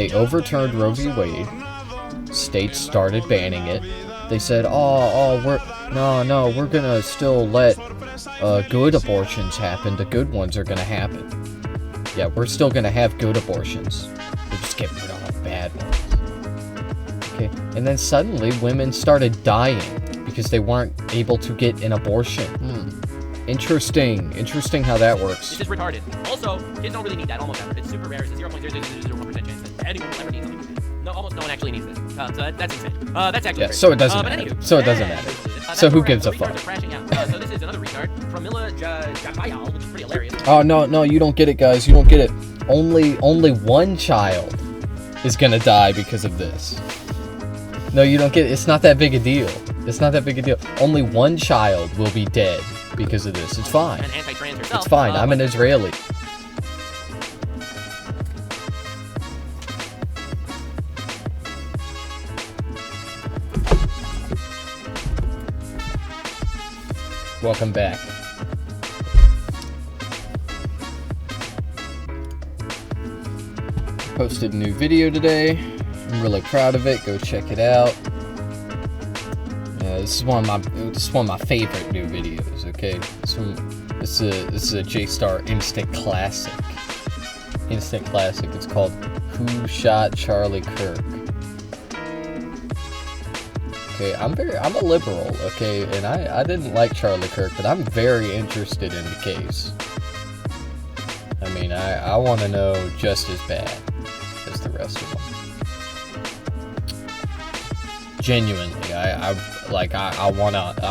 They overturned Roe v. Wade. States started banning it. They said, we're gonna still let good abortions happen. The good ones are gonna happen. Yeah, we're still gonna have good abortions. We're just getting rid of all bad ones. Okay, and then suddenly women started dying because they weren't able to get an abortion. Interesting how that works. This is retarded. Also, kids don't really need that almost ever. It's super rare. It's a 0.0001% chance that anyone will ever need something. No, almost no one actually needs this. So that's insane. That's actually crazy. So it doesn't matter. So it doesn't matter. So who gives a fuck? So this is another retard from p3dofile, which is pretty hilarious. Oh no, you don't get it, guys. You don't get it. Only one child is gonna die because of this. No, you don't get it. It's not that big a deal. Only one child will be dead because of this. It's fine. It's fine. I'm an Israeli. Welcome back. Posted a new video today. I'm really proud of it. Go check it out. This is one of my favorite new videos. Okay, this is a J-Star Instant Classic. It's called "Who Shot Charlie Kirk?" Okay, I'm a liberal. Okay, and I didn't like Charlie Kirk, but I'm very interested in the case. I mean, I want to know just as bad as the rest of them. Genuinely, I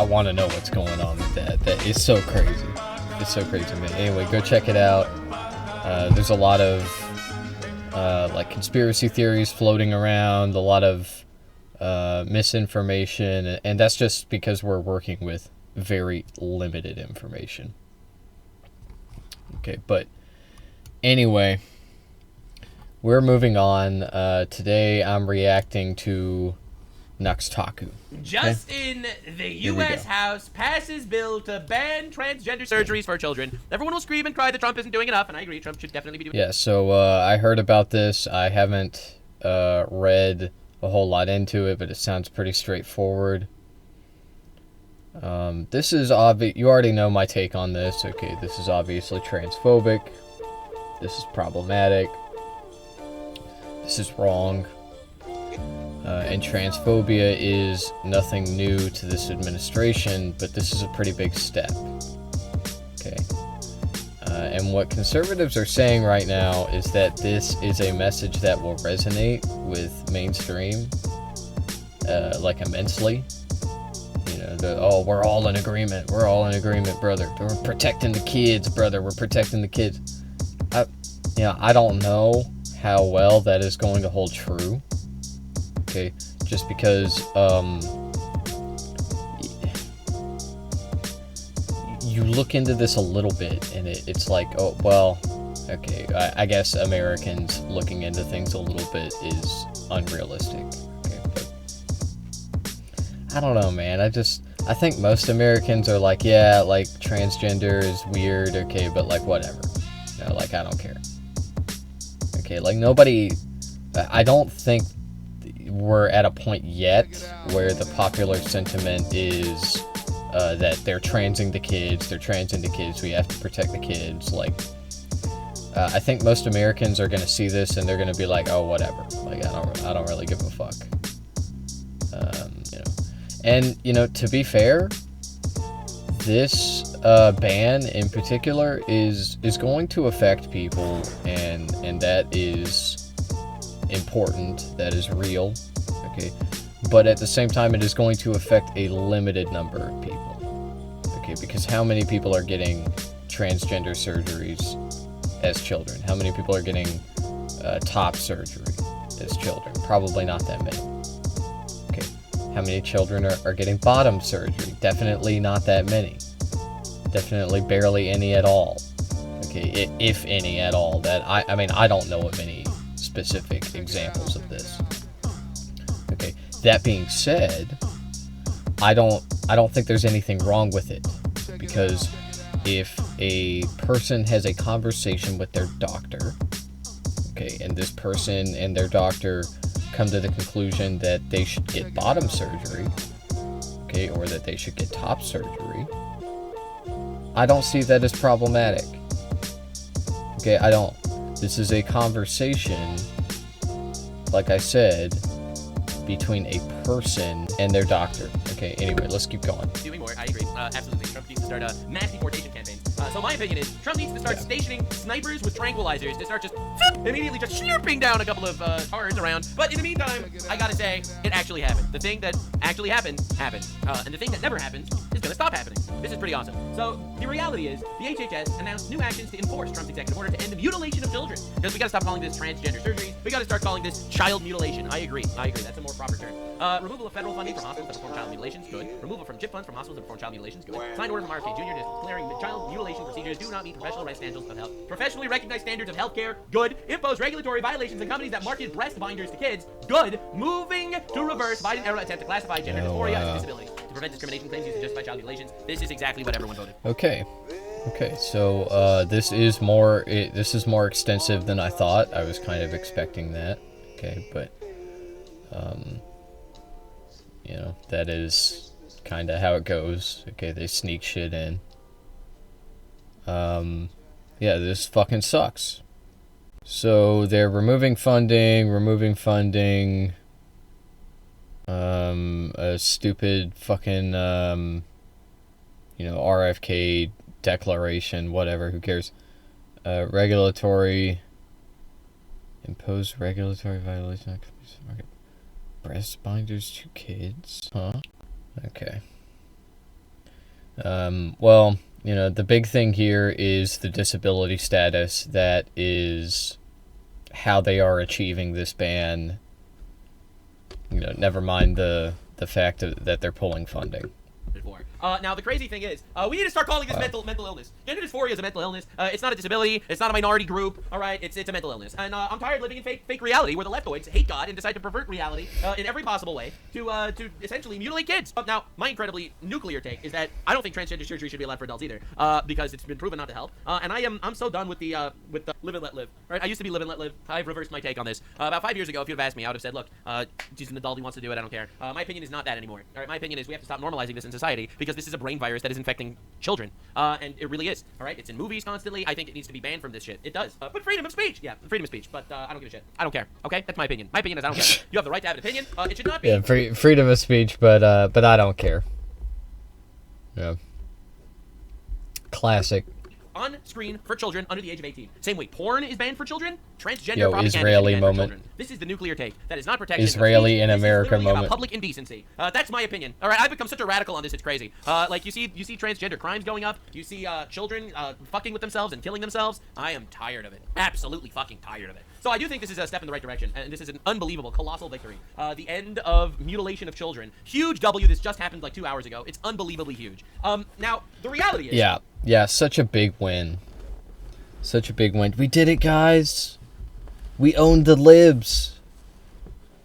wanna know what's going on with that. That is so crazy. It's so crazy, man. Anyway, go check it out. There's a lot of like conspiracy theories floating around, a lot of misinformation, and that's just because we're working with very limited information. Okay, but anyway, we're moving on. Today I'm reacting to Nuxtaku. Justin, the U.S. House passes bill to ban transgender surgeries for children. Everyone will scream and cry that Trump isn't doing enough, and I agree, Trump should definitely be doing Yeah, so I heard about this. I haven't read a whole lot into it, but it sounds pretty straightforward. This is obvious. You already know my take on this. Okay, this is obviously transphobic. This is problematic. This is wrong. And transphobia is nothing new to this administration, but this is a pretty big step. Okay. And what conservatives are saying right now is that this is a message that will resonate with mainstream, like immensely. You know, we're all in agreement. We're all in agreement, brother. We're protecting the kids, brother. We're protecting the kids. I don't know how well that is going to hold true. Okay, just because you look into this a little bit, and it's like, oh, well, okay, I guess Americans looking into things a little bit is unrealistic. Okay, but I don't know, man. I think most Americans are like, yeah, like transgender is weird, okay, but like whatever. You know, like I don't care. Okay, like nobody. I don't think we're at a point yet where the popular sentiment is that they're transing the kids, we have to protect the kids. Like, I think most Americans are going to see this and they're going to be like, oh, whatever. Like, I don't really give a fuck. And to be fair, this ban in particular is going to affect people, and that is important, that is real, okay, but at the same time it is going to affect a limited number of people, okay, because how many people are getting transgender surgeries as children? How many people are getting top surgery as children? Probably not that many. Okay, how many children are getting bottom surgery? Definitely not that many. Definitely barely any at all. Okay, if any at all. That I mean I don't know of any specific examples of this. Okay, that being said, I don't think there's anything wrong with it, because if a person has a conversation with their doctor, okay, and this person and their doctor come to the conclusion that they should get bottom surgery, okay, or that they should get top surgery, I don't see that as problematic. Okay, I don't. This is a conversation, like I said, between a person and their doctor. Okay, anyway, let's keep going. Doing more, I agree. Absolutely. Trump needs to start mass deportation campaigns. So my opinion is Trump needs to start stationing snipers with tranquilizers to start just immediately just slurping down a couple of cars around. But in the meantime, I gotta say, it actually happened. The thing that actually happened, happened. And the thing that never happened is gonna stop happening. This is pretty awesome. So the reality is, the HHS announced new actions to enforce Trump's executive order to end the mutilation of children. Because we gotta stop calling this transgender surgery. We gotta start calling this child mutilation. I agree. That's a more proper term. Removal of federal funding from hospitals that perform child mutilations, good. Removal from CHIP funds from hospitals that perform child mutilations, good. Signed order from RFK Jr. declaring child mutilation procedures do not meet professionally recognized standards of healthcare, good. Impose regulatory violations on companies that market breast binders to kids, good. Moving to reverse Biden-era attempt to classify gender dysphoria as a disability to prevent discrimination claims used to justify child mutilations. This is exactly what everyone voted. Okay, so this is more extensive than I thought. I was kind of expecting that. Okay, but you know, that is kind of how it goes. Okay, they sneak shit in. Yeah, this fucking sucks. So they're removing funding, a stupid fucking, RFK declaration, whatever, who cares? Impose regulatory violation on market breast binders to kids, huh? Okay. Well, you know, the big thing here is the disability status. That is how they are achieving this ban. You know, never mind the fact that they're pulling funding. Now, the crazy thing is, we need to start calling this mental illness. Gender dysphoria is a mental illness. It's not a disability. It's not a minority group. All right, it's a mental illness. And I'm tired of living in fake reality where the leftoids hate God and decide to pervert reality in every possible way to essentially mutilate kids. Now, my incredibly nuclear take is that I don't think transgender surgery should be allowed for adults either, because it's been proven not to help. And I'm so done with the live and let live. Right? I used to be live and let live. I've reversed my take on this. About 5 years ago, if you'd have asked me, I would have said, look, she's an adult. He wants to do it. I don't care. My opinion is not that anymore. All right, my opinion is we have to stop normalizing this in society because this is a brain virus that is infecting children, and it really is. All right, it's in movies constantly. I think it needs to be banned from this shit. It does. But freedom of speech, yeah, freedom of speech. But I don't give a shit. I don't care. Okay, that's my opinion. My opinion is I don't care. You have the right to have an opinion. It should not be. Yeah, freedom of speech, but I don't care. Yeah. Classic. On screen for children under the age of 18. Same way porn is banned for children, transgender Yo, propaganda Israeli is banned moment. for children. This is the nuclear take. That is not protection. Israeli in America this is moment. About public indecency. That's my opinion. All right, I've become such a radical on this. It's crazy. Like you see transgender crimes going up. You see children fucking with themselves and killing themselves. I am tired of it. Absolutely fucking tired of it. So I do think this is a step in the right direction, and this is an unbelievable, colossal victory. The end of mutilation of children. Huge W. This just happened like 2 hours ago. It's unbelievably huge. Now the reality is. Yeah, such a big win. Such a big win. We did it, guys. We owned the libs.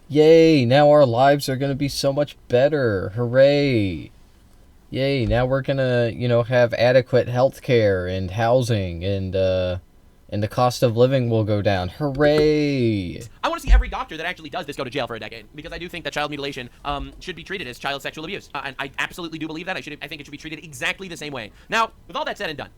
Yay, now our lives are going to be so much better. Hooray. Yay, now we're going to, have adequate health care and housing, and the cost of living will go down. Hooray. I want to see every doctor that actually does this go to jail for a decade, because I do think that child mutilation should be treated as child sexual abuse. And I absolutely do believe that. I think it should be treated exactly the same way. Now, with all that said and done,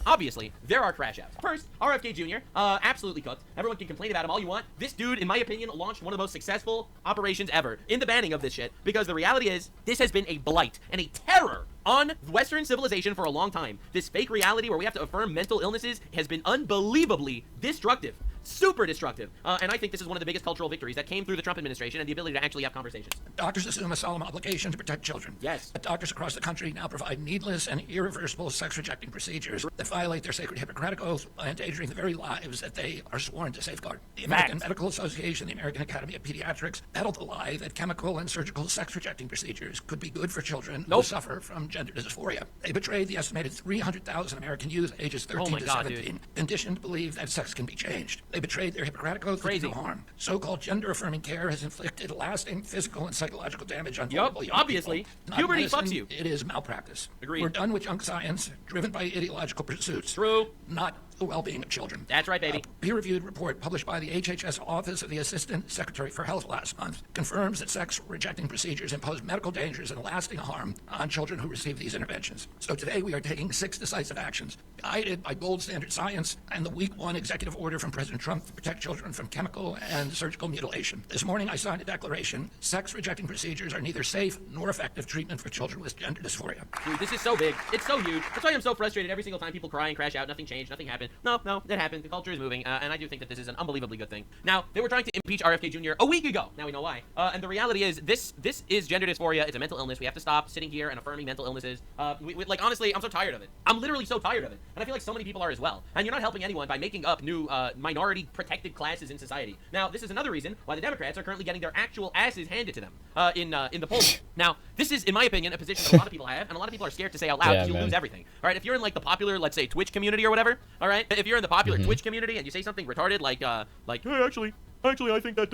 obviously, there are crash outs. First, RFK Jr., absolutely cooked. Everyone can complain about him all you want. This dude, in my opinion, launched one of the most successful operations ever in the banning of this shit, because the reality is, this has been a blight and a terror on Western civilization for a long time. This fake reality where we have to affirm mental illnesses has been unbelievably destructive. Super destructive. And I think this is one of the biggest cultural victories that came through the Trump administration and the ability to actually have conversations. Doctors assume a solemn obligation to protect children. Yes. But doctors across the country now provide needless and irreversible sex-rejecting procedures that violate their sacred Hippocratic oath by endangering the very lives that they are sworn to safeguard. The American Medical Association, the American Academy of Pediatrics, peddled the lie that chemical and surgical sex-rejecting procedures could be good for children who suffer from gender dysphoria. They betrayed the estimated 300,000 American youth ages 13 to 17, conditioned to believe that sex can be changed. They betrayed their Hippocratic oath to do no harm. So-called gender-affirming care has inflicted lasting physical and psychological damage on vulnerable young obviously. people. Puberty fucks you. It is malpractice. Agreed. We're done with junk science, driven by ideological pursuits. True. Not the well-being of children. That's right, baby. A peer-reviewed report published by the HHS Office of the Assistant Secretary for Health last month confirms that sex-rejecting procedures impose medical dangers and lasting harm on children who receive these interventions. So today we are taking 6 decisive actions, guided by gold standard science and the week 1 executive order from President Trump to protect children from chemical and surgical mutilation. This morning I signed a declaration. Sex-rejecting procedures are neither safe nor effective treatment for children with gender dysphoria. Dude, this is so big. It's so huge. That's why I'm so frustrated every single time people cry and crash out. Nothing changed. Nothing happened. No, it happened. The culture is moving, and I do think that this is an unbelievably good thing. Now, they were trying to impeach RFK Jr. a week ago. Now we know why. And the reality is, this is gender dysphoria. It's a mental illness. We have to stop sitting here and affirming mental illnesses. Like, honestly, I'm so tired of it. I'm literally so tired of it. And I feel like so many people are as well. And you're not helping anyone by making up new minority-protected classes in society. Now, this is another reason why the Democrats are currently getting their actual asses handed to them in the polls. Now, this is, in my opinion, a position that a lot of people have, and a lot of people are scared to say out loud because you'll lose everything. All right, if you're in like the popular, let's say, Twitch community or whatever, all right, if you're in the popular Twitch community and you say something retarded like, hey, actually, I think that,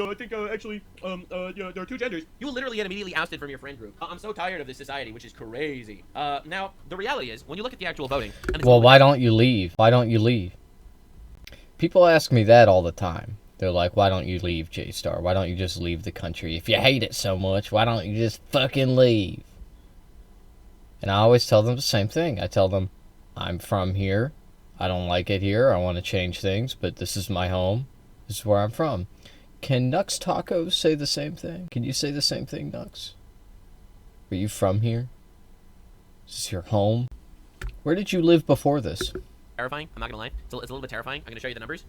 yeah, there are 2 genders, you will literally get immediately ousted from your friend group. I'm so tired of this society, which is crazy. Now, the reality is, when you look at the actual voting... Well, why don't you leave? Why don't you leave? People ask me that all the time. They're like, why don't you leave, J-Star? Why don't you just leave the country? If you hate it so much, why don't you just fucking leave? And I always tell them the same thing. I tell them, I'm from here. I don't like it here. I want to change things, but this is my home. This is where I'm from. Can Nux Tacos say the same thing? Can you say the same thing, Nux? Are you from here? Is this your home? Where did you live before this? Terrifying. I'm not gonna lie. It's a little bit terrifying. I'm gonna show you the numbers.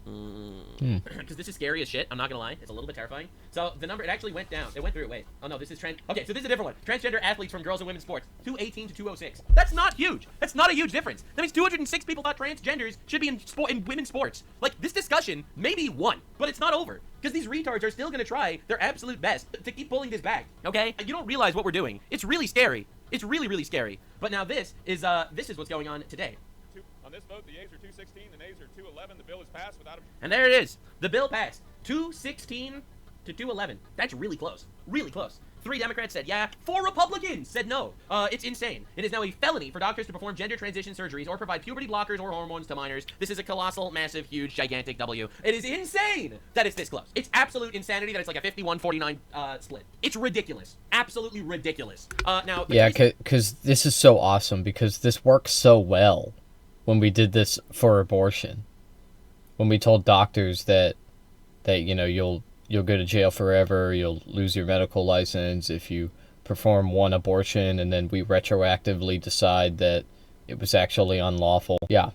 Because this is scary as shit. I'm not gonna lie. It's a little bit terrifying. So the number, it actually went down. It went through. Wait. Oh no, this is trans. Okay, so this is a different one. Transgender athletes from girls and women's sports. 218 to 206. That's not huge. That's not a huge difference. That means 206 people thought transgenders should be in women's sports. Like, this discussion maybe won, but it's not over. Because these retards are still gonna try their absolute best to keep pulling this back. Okay? You don't realize what we're doing. It's really scary. It's really, really scary. But now this is what's going on today. On this vote, the yeas are 216, the nays are 211. The bill is passed without a... And there it is. The bill passed. 216 to 211. That's really close. Really close. 3 Democrats said yeah. 4 Republicans said no. It's insane. It is now a felony for doctors to perform gender transition surgeries or provide puberty blockers or hormones to minors. This is a colossal, massive, huge, gigantic W. It is insane that it's this close. It's absolute insanity that it's like a 51-49 split. It's ridiculous. Absolutely ridiculous. Now... Yeah, because this is so awesome, because this works so well. When we did this for abortion, when we told doctors that you know, you'll go to jail forever, you'll lose your medical license if you perform 1 abortion, and then we retroactively decide that it was actually unlawful. Yeah,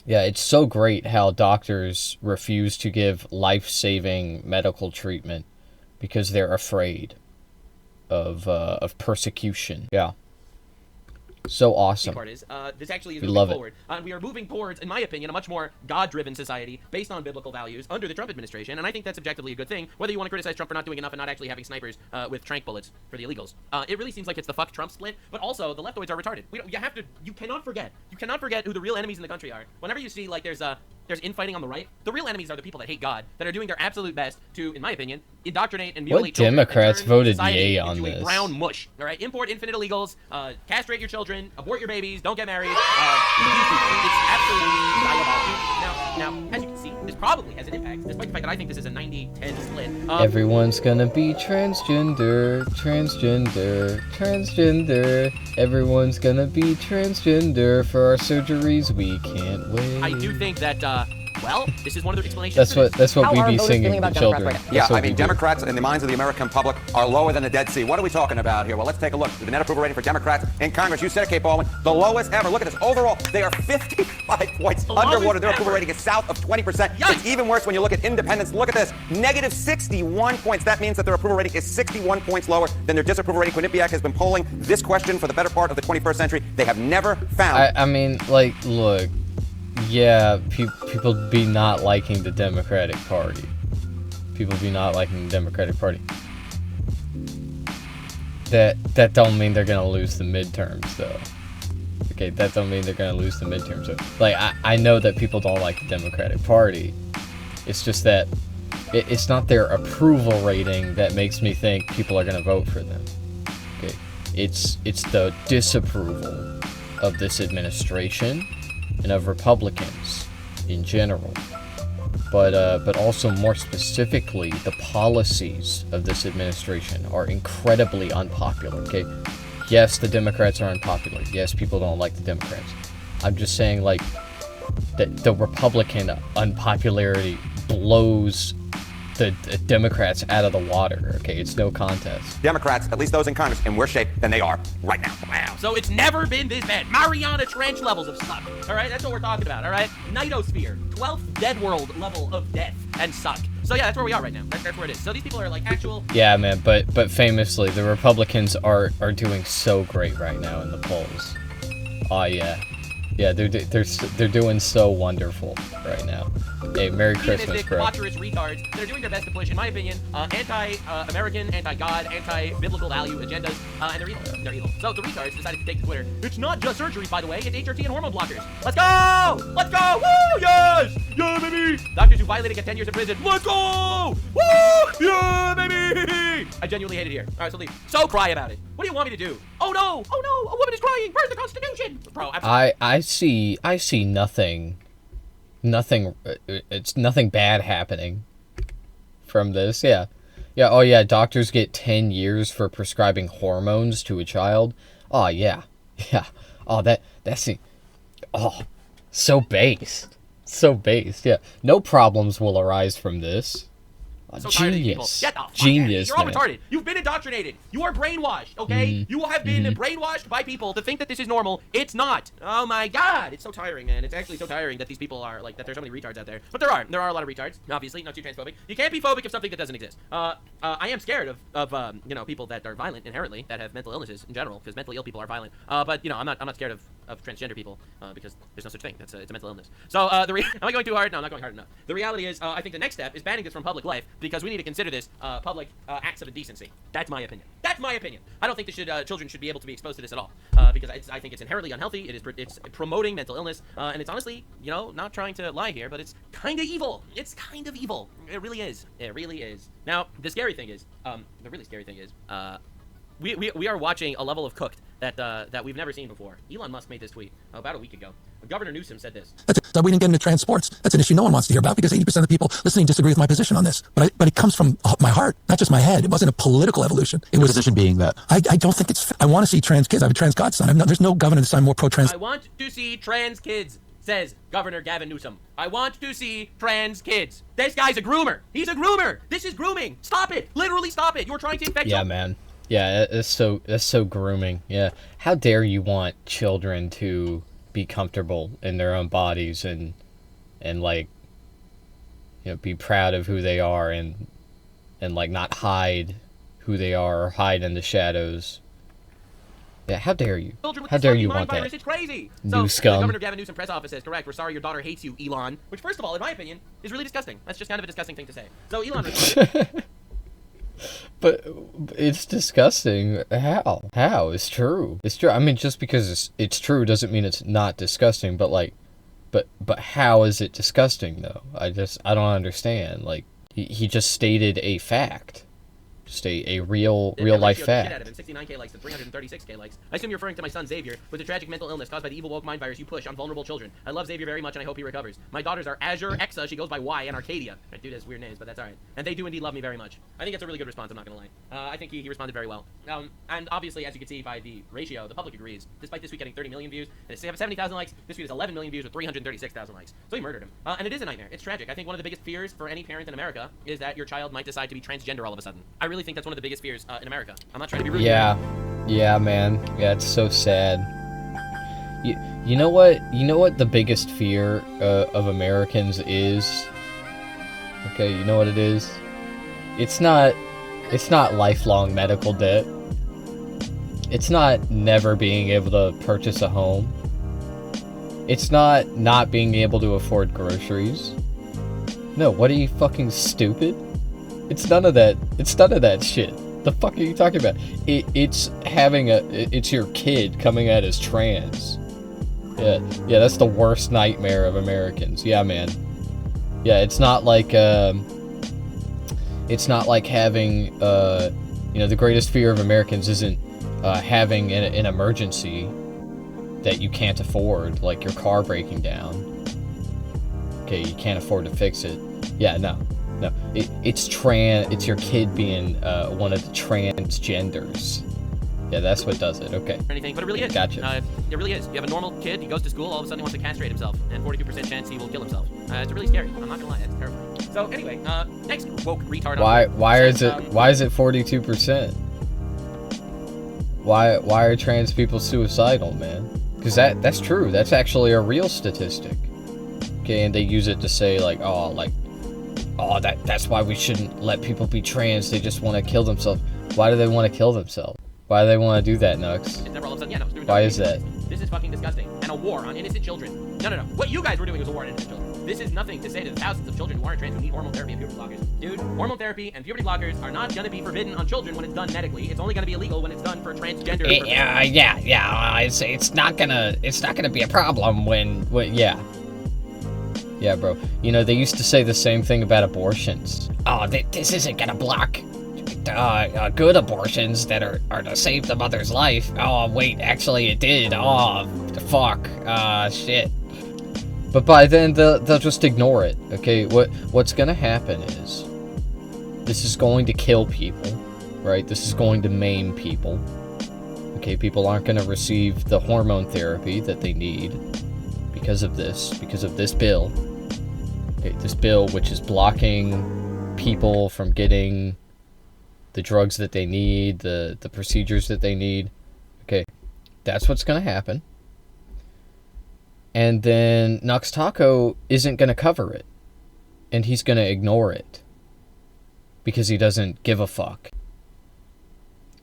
it's so great how doctors refuse to give life-saving medical treatment because they're afraid of persecution. Yeah. So awesome. The part is, this actually is we moving love forward. We are moving towards, in my opinion, a much more God-driven society based on biblical values under the Trump administration, and I think that's objectively a good thing, whether you want to criticize Trump for not doing enough and not actually having snipers with tranq bullets for the illegals. It really seems like it's the fuck Trump split, but also the leftoids are retarded. You cannot forget who the real enemies in the country are. Whenever you see, like, there's infighting on the right, the real enemies are the people that hate God, that are doing their absolute best to, in my opinion, indoctrinate and mutilate children. What Democrats and turn voted society yay on into this? A brown mush. All right, import infinite illegals, castrate your children, abort your babies, don't get married. It's absolutely diabolical. Now, as you can see, this probably has an impact, despite the fact that I think this is a 90-10 split. Everyone's gonna be transgender. Everyone's gonna be transgender for our surgeries. We can't wait. I do think that, well, this is one of the explanations. That's what we be singing to children. Yeah, I mean, Democrats in the minds of the American public are lower than the Dead Sea. What are we talking about here? Well, let's take a look. The net approval rating for Democrats in Congress, you said it, Kate Baldwin, the lowest ever. Look at this. Overall, they are 55 points underwater. Their approval rating is south of 20%. Yikes. It's even worse when you look at independents. Look at this. Negative 61 points. That means that their approval rating is 61 points lower than their disapproval rating. Quinnipiac has been polling this question for the better part of the 21st century. They have never found... I mean, like, look... Yeah, people be not liking the Democratic Party. People be not liking the Democratic Party. That don't mean they're gonna lose the midterms, though. Okay, that don't mean they're gonna lose the midterms. So, like, I know that people don't like the Democratic Party. It's just that it's not their approval rating that makes me think people are gonna vote for them. Okay, it's the disapproval of this administration and of Republicans in general, but also more specifically, the policies of this administration are incredibly unpopular. Okay, yes, the Democrats are unpopular. Yes, people don't like the Democrats. I'm just saying, like, that the Republican unpopularity blows the Democrats out of the water. Okay, it's no contest. Democrats, at least those in Congress, in worse shape than they are right now. Wow. So it's never been this bad. Mariana Trench levels of suck. All right, that's what we're talking about. All right, Nightosphere, 12th Dead World level of death and suck. So yeah, that's where we are right now. That's where it is. So these people are like actual. Yeah, man. But famously, the Republicans are doing so great right now in the polls. Oh yeah. Yeah, they're doing so wonderful right now. Hey, Merry Christmas, bro. Debaucherous retards. They're doing their best to push, in my opinion, anti-American, anti-God, anti-biblical value agendas, and they're evil. They're evil. So the retards decided to take to Twitter. It's not just surgery, by the way. It's HRT and hormone blockers. Let's go! Let's go! Woo! Yes! Yeah, baby! Doctors who violated get 10 years in prison. Let's go! Woo! Yeah, baby! I genuinely hate it here. All right, so leave. So cry about it. What do you want me to do? Oh no! Oh no! A woman is crying! Where's the Constitution? Bro, I see nothing. It's nothing bad happening from this. Yeah. Oh yeah, doctors get 10 years for prescribing hormones to a child. Oh yeah. Oh that's so based. Yeah. No problems will arise from this. So genius. Get the fuck genius. You're all retarded. You've been indoctrinated. You are brainwashed, okay? You have been brainwashed by people to think that this is normal. It's not. Oh my god. It's so tiring, man. It's actually so tiring that these people are, like, that there's so many retards out there. But there are a lot of retards, obviously. Not too transphobic. You can't be phobic of something that doesn't exist. I am scared of people that are violent inherently, that have mental illnesses in general, because mentally ill people are violent. But, you know, I'm not scared of transgender people, because there's no such thing. It's a mental illness. So, am I going too hard? No, I'm not going hard enough. The reality is, I think the next step is banning this from public life, because we need to consider this public acts of indecency. That's my opinion. I don't think children should be able to be exposed to this at all, because I think it's inherently unhealthy. It's promoting mental illness, and it's honestly, you know, not trying to lie here, but it's kind of evil. It's kind of evil. It really is. Now, the scary thing is, the really scary thing is, we are watching a level of cooked that we've never seen before. Elon Musk made this tweet about a week ago. Governor Newsom said this. We didn't get into transports. That's an issue no one wants to hear about because 80% of the people listening disagree with my position on this. But it comes from my heart, not just my head. It wasn't a political evolution. It was position being that I don't think it's. I want to see trans kids. I have a trans godson. There's no governor that's more pro-trans. I want to see trans kids, says Governor Gavin Newsom. I want to see trans kids. This guy's a groomer. He's a groomer. This is grooming. Stop it. Literally stop it. You're trying to infect. Yeah, man. Yeah, that's so grooming. Yeah. How dare you want children to be comfortable in their own bodies and like, you know, be proud of who they are and like not hide who they are or hide in the shadows. Yeah, how dare you? How dare you want that? It's crazy. New So, scum. the Governor Gavin Newsom press office says, correct, we're sorry your daughter hates you, Elon. Which, first of all, in my opinion, is really disgusting. That's just kind of a disgusting thing to say. So Elon responded. But it's disgusting. How? It's true. It's true. I mean, just because it's true doesn't mean it's not disgusting. But like, but how is it disgusting though? I don't understand. Like, he just stated a fact. Just a real life fact. 69K likes to 336K likes. I assume you're referring to my son Xavier with a tragic mental illness caused by the evil woke mind virus you push on vulnerable children. I love Xavier very much and I hope he recovers. My daughters are Azure, Exa, she goes by Y, and Arcadia. That dude has weird names, but that's alright. And they do indeed love me very much. I think that's a really good response, I'm not gonna lie. I think he responded very well. And obviously, as you can see by the ratio, the public agrees. Despite this tweet getting 30 million views, and it's 70,000 likes, this tweet has 11 million views with 336,000 likes. So he murdered him. And it is a nightmare. It's tragic. I think one of the biggest fears for any parent in America is that your child might decide to be transgender all of a sudden. I really think that's one of the biggest fears in America. I'm not trying to be rude. Yeah, man. Yeah, it's so sad. You know what? You know what the biggest fear of Americans is? Okay, you know what it is? It's not lifelong medical debt. It's not never being able to purchase a home. It's not being able to afford groceries. No, what are you, fucking stupid? It's none of that. It's none of that shit. The fuck are you talking about? It's your kid coming out as trans. Yeah, that's the worst nightmare of Americans. Yeah, man. Yeah, it's not like having, the greatest fear of Americans isn't having an emergency that you can't afford, like your car breaking down. okay, you can't afford to fix it. Yeah, no. It's your kid being one of the transgenders. Yeah, that's what does it. Okay. Anything, but it really is. Gotcha. It really is. You have a normal kid, he goes to school, all of a sudden he wants to castrate himself, and 42% chance he will kill himself. It's really scary. I'm not gonna lie, it's terrifying. So anyway, next woke retard. Why is it 42%? Why are trans people suicidal, man? Because that's true. That's actually a real statistic. Okay, and they use it to say that's why we shouldn't let people be trans. They just want to kill themselves. Why do they want to kill themselves? Why do they want to do that, Nux? It's never all of a sudden, yeah, no, why is that? This is fucking disgusting. And a war on innocent children. No. What you guys were doing was a war on innocent children. This is nothing to say to the thousands of children who aren't trans who need hormone therapy and puberty blockers. Dude, hormone therapy and puberty blockers are not going to be forbidden on children when it's done medically. It's only going to be illegal when it's done for transgender. It's not gonna be a problem when yeah, bro. You know, they used to say the same thing about abortions. Oh, this isn't gonna block good abortions that are to save the mother's life. Oh, wait, actually it did. Oh, fuck. Shit. But by then, they'll just ignore it, okay? What's gonna happen is, this is going to kill people, right? This is going to maim people. Okay, people aren't gonna receive the hormone therapy that they need because of this bill. Okay, this bill, which is blocking people from getting the drugs that they need, the procedures that they need. Okay, that's what's going to happen. And then Nux Taco isn't going to cover it. And he's going to ignore it. Because he doesn't give a fuck.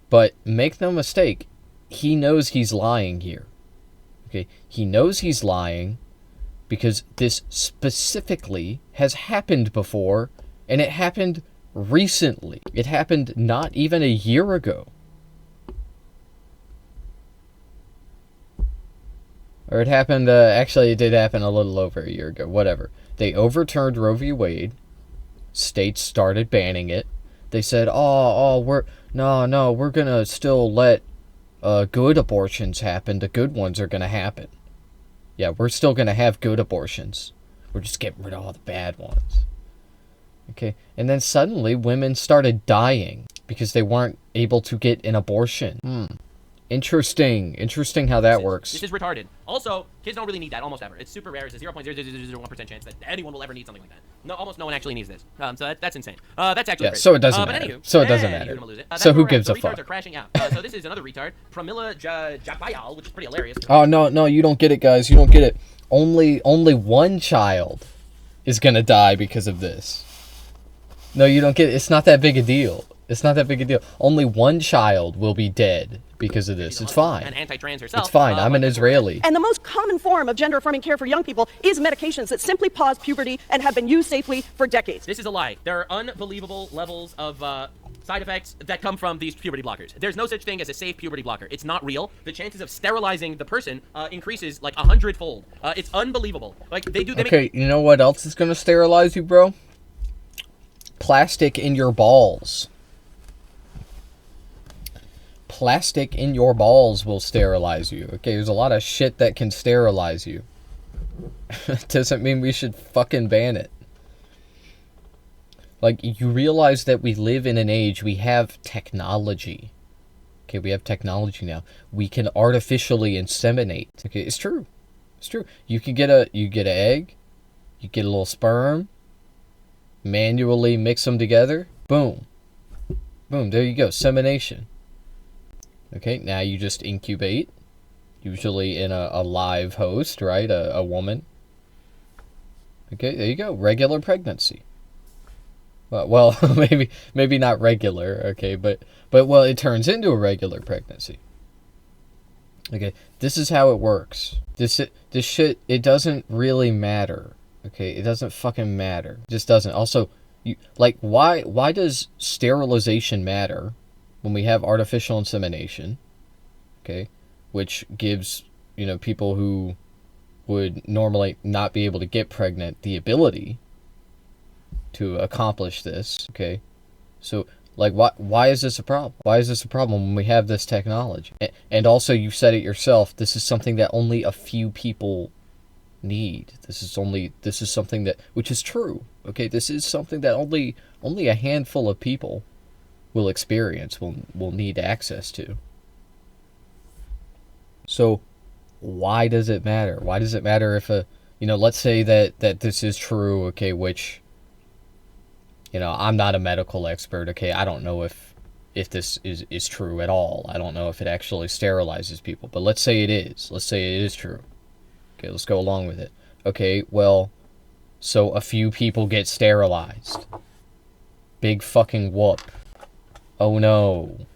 But make no mistake, he knows he's lying here. Okay, he knows he's lying because this specifically has happened before, and it happened recently. It happened not even a year ago. Or it happened, actually it did happen a little over a year ago, whatever. They overturned Roe v. Wade. States started banning it. They said, we're gonna still let good abortions happen. The good ones are gonna happen. Yeah, we're still gonna have good abortions. We're just getting rid of all the bad ones. Okay, and then suddenly women started dying because they weren't able to get an abortion. Interesting how that works. This is retarded. Also, kids don't really need that almost ever. It's super rare. It's a 0.0001% chance that anyone will ever need something like that. No, almost no one actually needs this. So that's insane. That's actually yeah. Crazy. So it doesn't matter. So it doesn't matter. So who gives a fuck? Retards are crashing out. So this is another retard, Pramila Jabayal, which is pretty hilarious. Oh no, you don't get it, guys. You don't get it. Only one child is gonna die because of this. No, you don't get it. It's not that big a deal. Only one child will be dead because of this. It's fine. And anti-trans herself. It's fine. I'm an Israeli. And the most common form of gender-affirming care for young people is medications that simply pause puberty and have been used safely for decades. This is a lie. There are unbelievable levels of side effects that come from these puberty blockers. There's no such thing as a safe puberty blocker. It's not real. The chances of sterilizing the person increases like 100-fold. It's unbelievable. Like Okay, you know what else is gonna sterilize you, bro? Plastic in your balls. Plastic in your balls will sterilize you. Okay, there's a lot of shit that can sterilize you. Doesn't mean we should fucking ban it. Like, you realize that we live in an age, we have technology. Okay, we have technology now. We can artificially inseminate. Okay, it's true. It's true. You get an egg, you get a little sperm, manually mix them together, boom. Boom, there you go, semination. Okay, now you just incubate, usually in a live host, right? A woman. Okay, there you go. Regular pregnancy. Well, maybe not regular, okay, but well, it turns into a regular pregnancy. Okay, this is how it works. This shit, it doesn't really matter. Okay, it doesn't fucking matter. It just doesn't. Also, why does sterilization matter when we have artificial insemination, okay, which gives, people who would normally not be able to get pregnant the ability to accomplish this, okay? So, why is this a problem? Why is this a problem when we have this technology? And also, you said it yourself, this is something that only a few people need. This is something that, which is true. Okay, this is something that only a handful of people will experience, will need access to. So why does it matter? Why does it matter if let's say that this is true, okay, which, I'm not a medical expert, okay, I don't know if this is true at all. I don't know if it actually sterilizes people, but let's say it is. Let's say it is true. Okay, let's go along with it. Okay, well, so a few people get sterilized. Big fucking whoop. Oh no.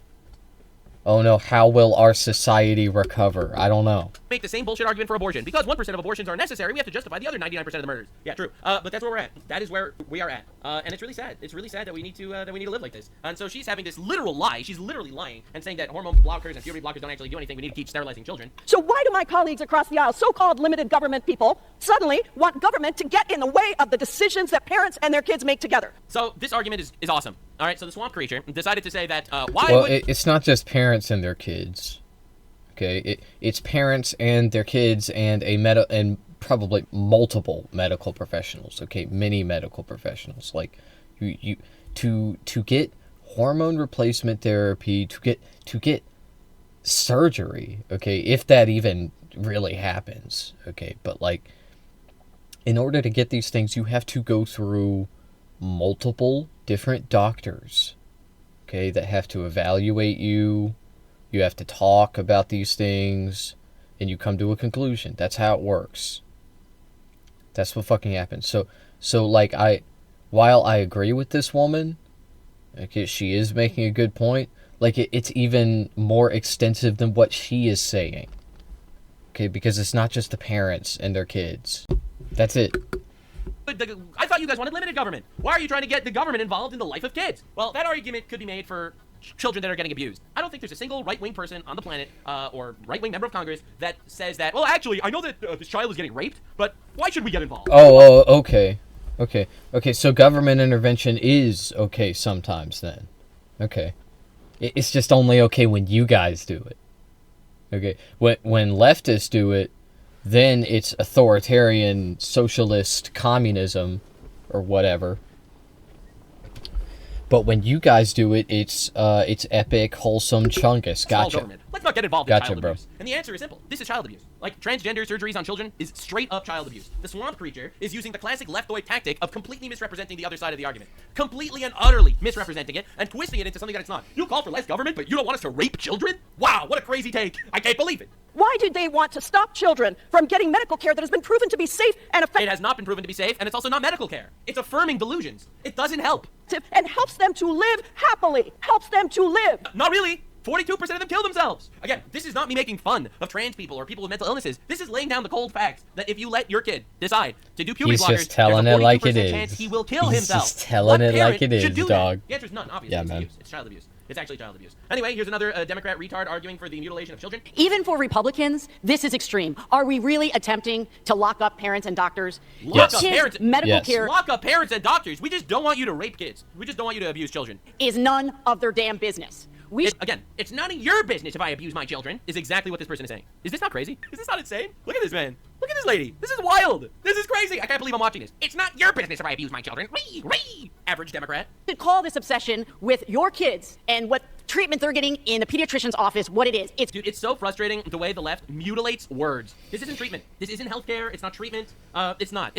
Oh no, how will our society recover? I don't know. Make the same bullshit argument for abortion. Because 1% of abortions are necessary, we have to justify the other 99% of the murders. Yeah, true. But that's where we're at. That is where we are at. And it's really sad. It's really sad that we need to live like this. And so she's having this literal lie. She's literally lying and saying that hormone blockers and puberty blockers don't actually do anything. We need to keep sterilizing children. So why do my colleagues across the aisle, so-called limited government people, suddenly want government to get in the way of the decisions that parents and their kids make together? So this argument is awesome. All right, so the swamp creature decided to say that it's not just parents and their kids. Okay, it's parents and their kids and and probably multiple medical professionals. Okay, many medical professionals. Like you to get hormone replacement therapy, to get surgery. Okay, if that even really happens. Okay, but like in order to get these things, you have to go through multiple different doctors, okay, that have to evaluate you. You have to talk about these things, and you come to a conclusion. That's how it works. That's what fucking happens. So like, while I agree with this woman, okay, she is making a good point, like, it's even more extensive than what she is saying. Okay, because it's not just the parents and their kids. That's it. I thought you guys wanted limited government. Why are you trying to get the government involved in the life of kids? Well, that argument could be made for children that are getting abused. I don't think there's a single right-wing person on the planet, or right-wing member of Congress, that says that, well, actually, I know that this child is getting raped, but why should we get involved? Oh, okay. Okay, so government intervention is okay sometimes then. Okay. It's just only okay when you guys do it. Okay, when leftists do it, then it's authoritarian, socialist, communism, or whatever. But when you guys do it, it's epic, wholesome chungus. Gotcha. Let's not get involved in child abuse. And the answer is simple. This is child abuse. Like, transgender surgeries on children is straight up child abuse. The swamp creature is using the classic leftoid tactic of completely misrepresenting the other side of the argument. Completely and utterly misrepresenting it and twisting it into something that it's not. You call for less government, but you don't want us to rape children? Wow, what a crazy take. I can't believe it. Why do they want to stop children from getting medical care that has been proven to be safe and effective? It has not been proven to be safe, and it's also not medical care. It's affirming delusions. It doesn't help. And helps them to live happily. Helps them to live. Not really. 42% of them kill themselves. Again, this is not me making fun of trans people or people with mental illnesses. This is laying down the cold facts that if you let your kid decide to do puberty blockers, just telling there's a 42% it like it chance is. he will kill himself. He's just telling it like it is, dog. The answer is none, obviously. Yeah, it's man. abuse. It's child abuse. It's actually child abuse. Anyway, here's another Democrat retard arguing for the mutilation of children. Even for Republicans, this is extreme. Are we really attempting to lock up parents and doctors? Lock up parents. Medical care. Lock up parents and doctors. We just don't want you to rape kids. We just don't want you to abuse children. Is none of their damn business. Again, it's none of your business if I abuse my children, is exactly what this person is saying. Is this not crazy? Is this not insane? Look at this man. Look at this lady. This is wild. This is crazy. I can't believe I'm watching this. It's not your business if I abuse my children. Ree. Average Democrat. To call this obsession with your kids and what treatment they're getting in the pediatrician's office what it is. Dude, it's so frustrating the way the left mutilates words. This isn't treatment. This isn't healthcare. It's not treatment. It's not.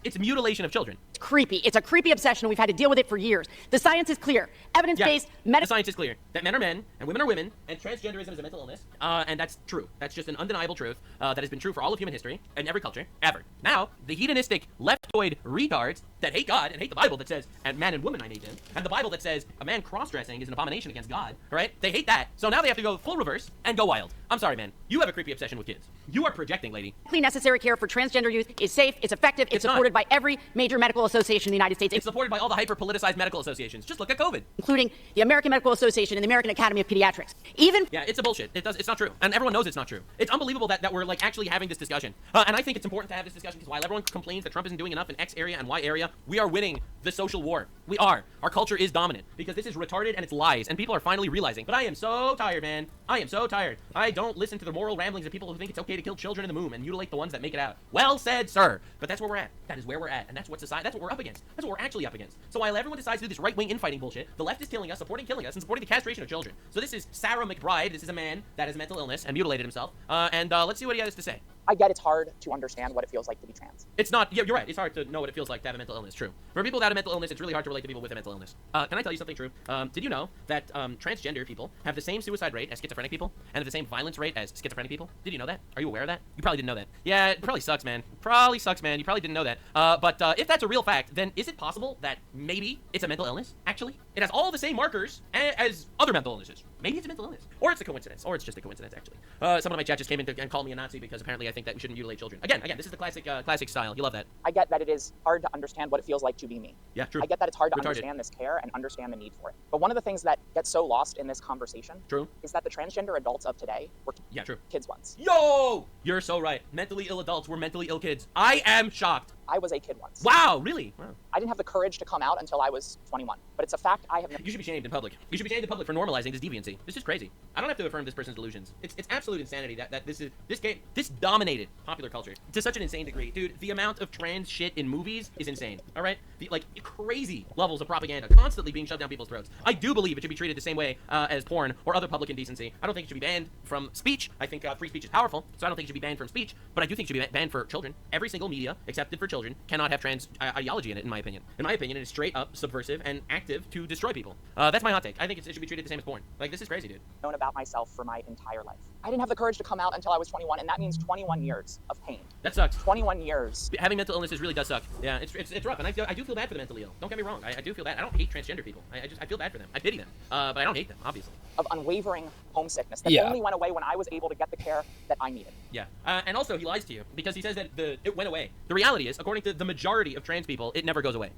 It's mutilation of children. It's creepy. It's a creepy obsession. We've had to deal with it for years. The science is clear. Evidence-based The science is clear that men are men and women are women and transgenderism is a mental illness. And that's true. That's just an undeniable truth that has been true for all of human history and every culture ever. Now, the hedonistic leftoid retards that hate God and hate the Bible that says, and man and woman I hate him, and the Bible that says a man cross-dressing is an abomination against God, right? They hate that. So now they have to go full reverse and go wild. I'm sorry, man. You have a creepy obsession with kids. You are projecting, lady. Necessary care for transgender youth is safe, it's effective, it's supported by every major medical association in the United States. It's supported by all the hyper-politicized medical associations. Just look at COVID. Including the American Medical Association and the American Academy of Pediatrics. Yeah, it's a bullshit. It's not true. And everyone knows it's not true. It's unbelievable that we're like actually having this discussion. And I think it's important to have this discussion because while everyone complains that Trump isn't doing enough in X area and Y area, we are winning the social war. We are. Our culture is dominant because this is retarded and it's lies, and people are finally realizing. But I am so tired, man. I am so tired. I don't listen to the moral ramblings of people who think it's okay to kill children in the womb and mutilate the ones that make it out. Well said, sir. But that's where we're at. That is where we're at, and that's what society. That's what we're up against. That's what we're actually up against. So while everyone decides to do this right-wing infighting bullshit, the left is killing us, supporting killing us, and supporting the castration of children. So this is Sarah McBride. This is a man that has mental illness and mutilated himself. Let's see what he has to say. I get it's hard to understand what it feels like to be trans. It's not, yeah, you're right. It's hard to know what it feels like to have a mental illness, true. For people without a mental illness, it's really hard to relate to people with a mental illness. Can I tell you something true? Did you know that transgender people have the same suicide rate as schizophrenic people and have the same violence rate as schizophrenic people? Did you know that? Are you aware of that? You probably didn't know that. Yeah, it probably sucks, man. Probably sucks, man. You probably didn't know that. But if that's a real fact, then is it possible that maybe it's a mental illness, actually? It has all the same markers as other mental illnesses. Maybe it's a mental illness. Or it's a coincidence. Or it's just a coincidence, actually. Someone in my chat just came in and called me a Nazi because apparently I think that we shouldn't mutilate children. Again, this is the classic style. You love that. I get that it is hard to understand what it feels like to be me. Yeah, true. I get that it's hard to Retarded. understand this care and understand the need for it. But one of the things that gets so lost in this conversation True. is that the transgender adults of today were True. kids once. Yo! You're so right. Mentally ill adults were mentally ill kids. I am shocked. I was a kid once. Wow, really? Wow. I didn't have the courage to come out until I was 21. But it's a fact I have never... You should be shamed in public. You should be shamed in public for normalizing this deviancy. This is crazy. I don't have to affirm this person's delusions. It's absolute insanity that this dominated popular culture to such an insane degree. Dude, the amount of trans shit in movies is insane. All right? Like crazy levels of propaganda constantly being shoved down people's throats. I do believe it should be treated the same way as porn or other public indecency. I don't think it should be banned from speech. I think free speech is powerful, so I don't think it should be banned from speech, but I do think it should be banned for children. Every single media accepted for children cannot have trans ideology in it, in my opinion. In my opinion, it is straight up subversive and active to destroy people. That's my hot take. I think it should be treated the same as porn. Like, this is crazy, dude. known about myself for my entire life. I didn't have the courage to come out until I was 21, and that means 21 years of pain. That sucks. 21 years. Having mental illnesses really does suck. Yeah, it's rough, and I do feel bad for the mentally ill. Don't get me wrong. I do feel bad. I don't hate transgender people. I feel bad for them. I pity them. But I don't hate them, obviously. Of unwavering homesickness that only went away when I was able to get the care that I needed. Yeah, and also he lies to you because he says that it went away. The reality is, according to the majority of trans people, it never goes away.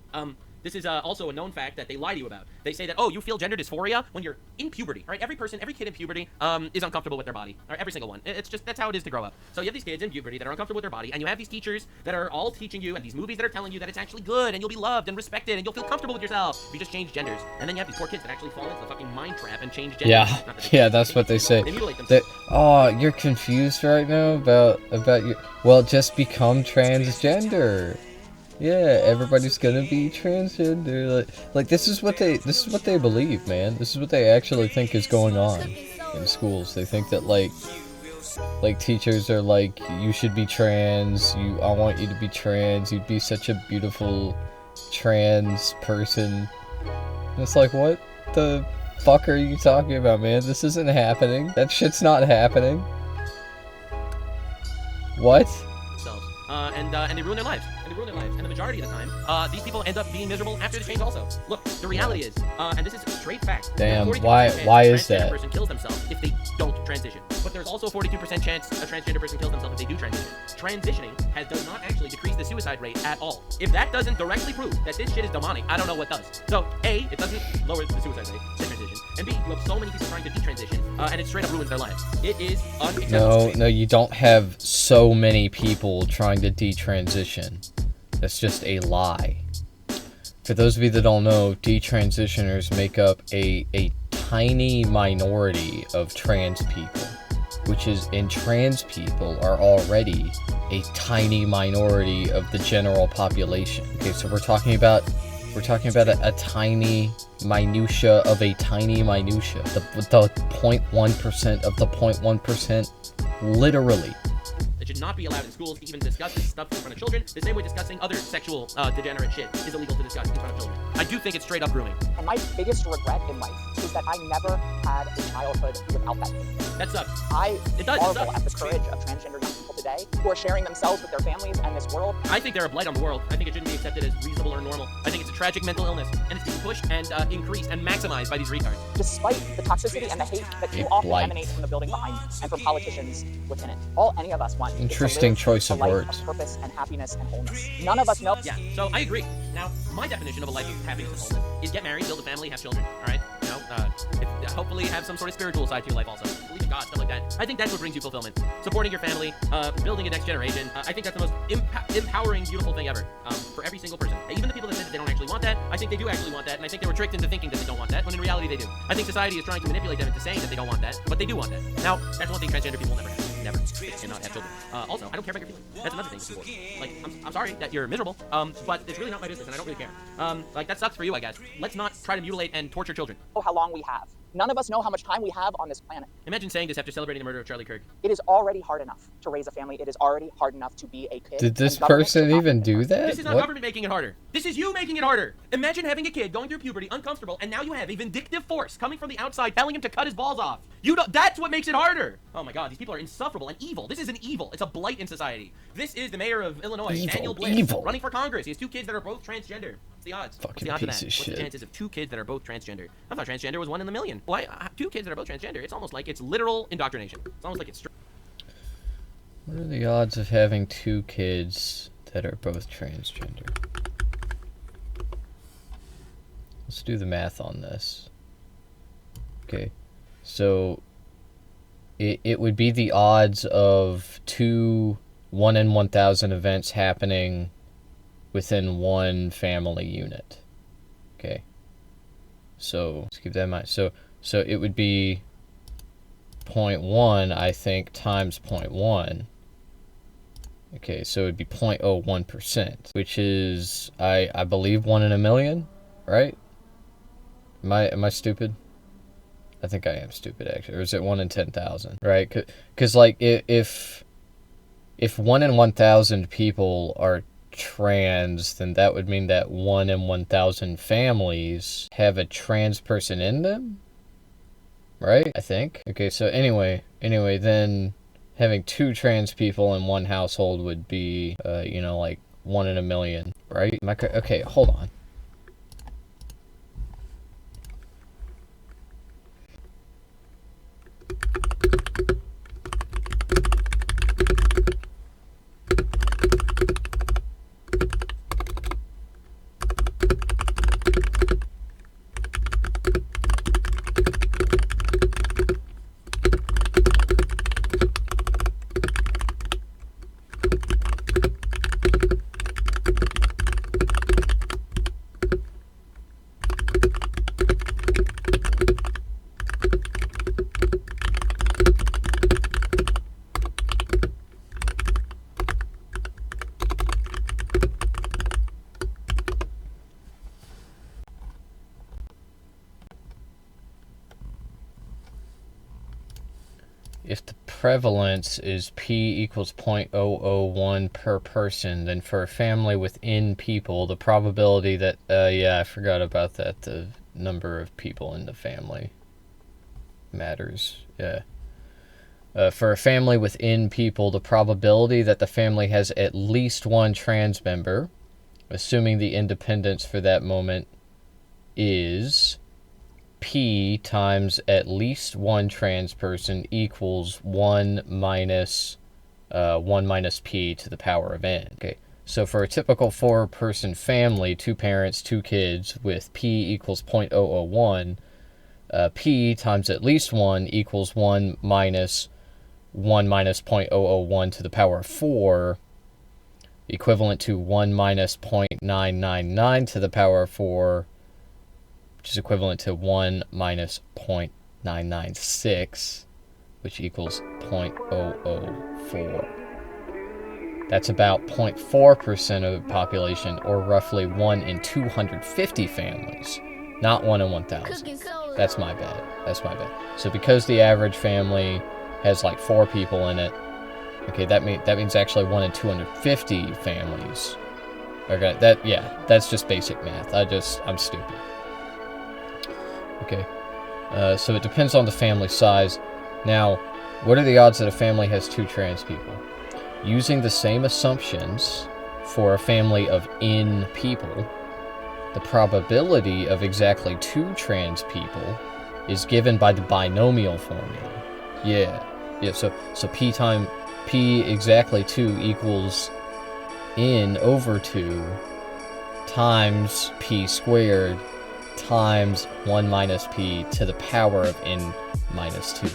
This is also a known fact that they lie to you about. They say that, oh, you feel gender dysphoria when you're in puberty, right? Every kid in puberty is uncomfortable with their body. Right? Every single one. It's just, that's how it is to grow up. So you have these kids in puberty that are uncomfortable with their body, and you have these teachers that are all teaching you, and these movies that are telling you that it's actually good, and you'll be loved and respected, and you'll feel comfortable with yourself if you just change genders. And then you have these poor kids that actually fall into the fucking mind trap and change genders. Yeah, that's what they say. They mutilate themselves. Oh, you're confused right now about your... Well, just become transgender. Yeah, everybody's gonna be transgender. Like this is what they believe, man. This is what they actually think is going on in schools. They think that like teachers are like, you should be trans. I want you to be trans. You'd be such a beautiful trans person. And it's like, what the fuck are you talking about, man? This isn't happening. That shit's not happening. What? And they ruin their lives. And the majority of the time, these people end up being miserable after the change also. Look, the reality is, and this is a straight fact. Damn, why is that? A person kills themselves if they don't transition. But there's also a 42% chance a transgender person kills themselves if they do transition. Transitioning does not actually decrease the suicide rate at all. If that doesn't directly prove that this shit is demonic, I don't know what does. So, A, it doesn't lower the suicide rate to transition. And B, you have so many people trying to detransition, and it straight up ruins their lives. It is unacceptable. No, you don't have so many people trying to detransition. That's just a lie. For those of you that don't know, detransitioners make up a tiny minority of trans people, and trans people are already a tiny minority of the general population. Okay, so we're talking about a tiny minutia of a tiny minutia. The 0.1% of the 0.1%, literally. It should not be allowed in schools to even discuss this stuff in front of children, the same way discussing other sexual degenerate shit is illegal to discuss in front of children. I do think it's straight up grooming. And my biggest regret in life is that I never had a childhood without that. That sucks. I marvel at the courage of transgender young people today who are sharing themselves with their families and this world. I think they're a blight on the world. I think it shouldn't be accepted as reasonable or normal. I think it's a tragic mental illness, and it's being pushed and increased and maximized by these retards. Despite the toxicity and the hate that too often emanates from the building behind and from politicians within it, all any of us want Interesting is to live choice of a life words. of purpose and happiness and wholeness. None of us know. Yeah, so I agree. Now, my definition of a life of happiness and wholeness is get married, build a family, have children. All right, hopefully have some sort of spiritual side to your life also. Believe in God, stuff like that. I think that's what brings you fulfillment. Supporting your family, building a next generation. I think that's the most empowering, beautiful thing ever for every single person. Even the people that say that they don't actually want that, I think they do actually want that, and I think they were tricked into thinking that they don't want that, when in reality they do. I think society is trying to manipulate them into saying that they don't want that, but they do want that. Now, that's one thing transgender people will never have. Never. They cannot have children. Also, I don't care about your feelings. That's another thing. Like, I'm sorry that you're miserable, but it's really not my business, and I don't really care. Like, that sucks for you, I guess. Let's not try to mutilate and torture children. How long we have. None of us know how much time we have on this planet. Imagine saying this after celebrating the murder of Charlie Kirk. It is already hard enough to raise a family. It is already hard enough to be a kid. Did this person even do that? This is not government making it harder. This is you making it harder. Imagine having a kid going through puberty, uncomfortable, and now you have a vindictive force coming from the outside telling him to cut his balls off. That's what makes it harder. Oh my God, these people are insufferable and evil. This is an evil. It's a blight in society. This is the mayor of Illinois, Daniel Bliss, running for Congress. He has 2 kids that are both transgender. What's the odds? Fucking What's the odds piece of that? of shit. What's the chances of 2 kids that are both transgender? I thought transgender was 1 in a million. Why 2 kids that are both transgender? It's almost like it's literal indoctrination. It's almost like it's. What are the odds of having 2 kids that are both transgender? Let's do the math on this. Okay, so it would be the odds of 2 1 in 1,000 events happening within one family unit. Okay, so let's keep that in mind. So it would be 0.1, I think, times 0.1. Okay, so it'd be 0.01%, which is, I believe, 1 in a million, right? Am I stupid? I think I am stupid, actually. Or is it 1 in 10,000, right? Because, like, if 1 in 1,000 people are trans, then that would mean that 1 in 1,000 families have a trans person in them, right? I think. Okay, so anyway, then having 2 trans people in one household would be, like 1 in a million, right? Okay, hold on. If the prevalence is P equals 0.001 per person, then for a family within people, the probability that, yeah, I forgot about that, the number of people in the family matters, yeah. For a family within people, the probability that the family has at least 1 trans member, assuming the independence for that moment, is P times at least 1 trans person equals 1 minus P to the power of n. Okay, so for a typical 4-person family, 2 parents, 2 kids, with P equals 0.001, P times at least 1 equals 1 minus 0.001 to the power of 4, equivalent to 1 minus 0.999 to the power of 4, which is equivalent to 1 minus 0.996, which equals 0.004. That's about 0.4% of the population, or roughly 1 in 250 families, not 1 in 1,000. That's my bad. So because the average family has like 4 people in it, okay, that means actually 1 in 250 families. Okay, that's just basic math. I'm stupid. Okay, so it depends on the family size. Now, what are the odds that a family has 2 trans people? Using the same assumptions for a family of N people, the probability of exactly 2 trans people is given by the binomial formula. Yeah, so P exactly 2 equals N over 2 times P squared times 1 minus p to the power of n minus 2.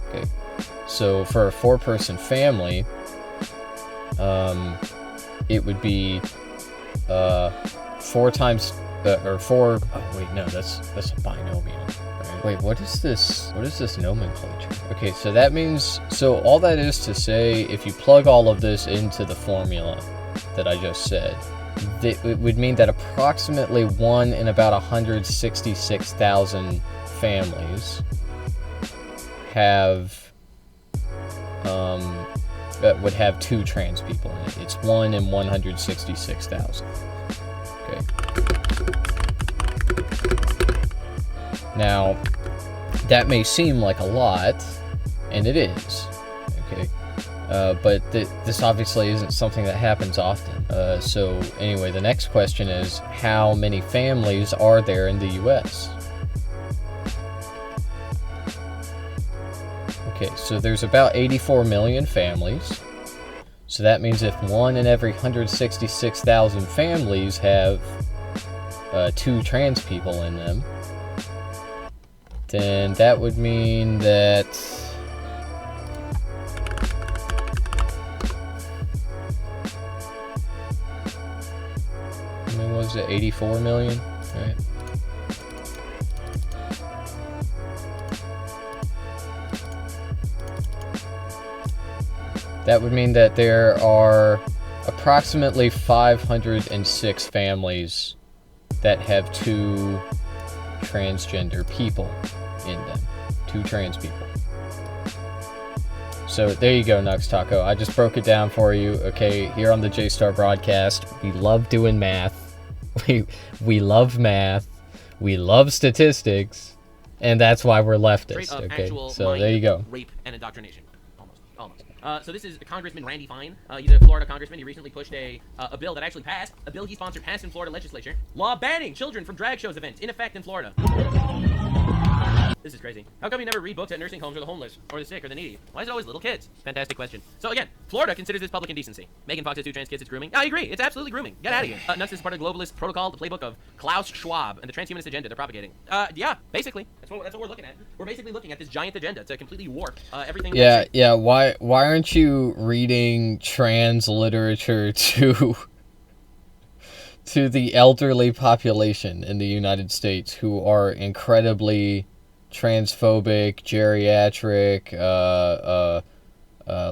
Okay, so for a 4-person family, it would be 4 times or 4. Oh wait, no, that's a binomial. Right? Wait, what is this? What is this nomenclature? Okay, so that means, so all that is to say, if you plug all of this into the formula that I just said, it would mean that approximately 1 in about 166,000 families have would have 2 trans people in it. It's 1 in 166,000. Okay. Now, that may seem like a lot, and it is. Okay. But this obviously isn't something that happens often. So anyway, the next question is, how many families are there in the U.S.? Okay, so there's about 84 million families. So that means if 1 in every 166,000 families have 2 trans people in them, then that would mean that what was it, 84 million? All right. That would mean that there are approximately 506 families that have 2 transgender people in them. 2 trans people. So there you go, Nux Taco. I just broke it down for you. Okay, here on the J-Star broadcast, we love doing math. We love math. We love statistics. And that's why we're leftists. Okay, so there you go. Rape and indoctrination. Almost. So this is Congressman Randy Fine. He's a Florida congressman. He recently pushed a bill that actually passed. A bill he sponsored passed in Florida legislature. Law banning children from drag shows events in effect in Florida. This is crazy. How come you never read books at nursing homes or the homeless, or the sick, or the needy? Why is it always little kids? Fantastic question. So again, Florida considers this public indecency. Megan Fox has 2 trans kids, it's grooming. I agree, it's absolutely grooming. Get out of here. Nux is part of the globalist protocol, the playbook of Klaus Schwab, and the transhumanist agenda they're propagating. Yeah, basically. That's what we're looking at. We're basically looking at this giant agenda to completely warp everything. Yeah, why aren't you reading trans literature to the elderly population in the United States who are incredibly transphobic, geriatric,